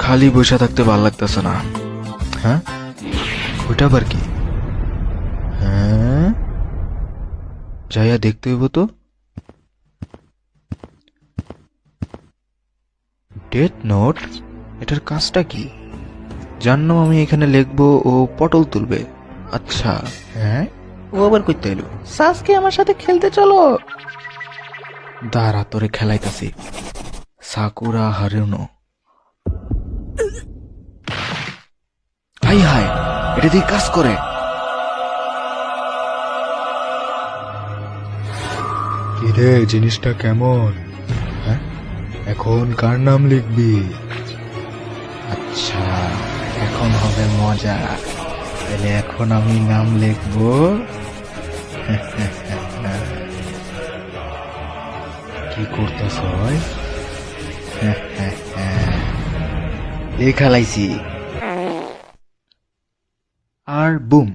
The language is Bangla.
খালি বসে থাকতে ভাল লাগতেছে না। হ্যাঁ, ওইটা আবার কি? হ্যাঁ, যাইয়া দেখতে হইব তো। ডেথ নোট, এটার কাজটা কি? জানলাম আমি এখানে লিখবো ও পটল তুলবে। আচ্ছা, হ্যাঁ, ও আবার কইতে এলো সাসকে আমার সাথে খেলতে চলো। দাঁড়া, তোরে খেলাইতাছি। সাকুরা হারুনো। হাই হাই, এটা দিয়ে কাজ করে। কিরে, জিনিসটা কেমন? হ্যাঁ, এখন কার নাম লিখবি? আচ্ছা, এখন হবে মজা। তাহলে এখন আমি নাম লিখবো। কি করতেছ? লেখা লাইছি। আর বুম।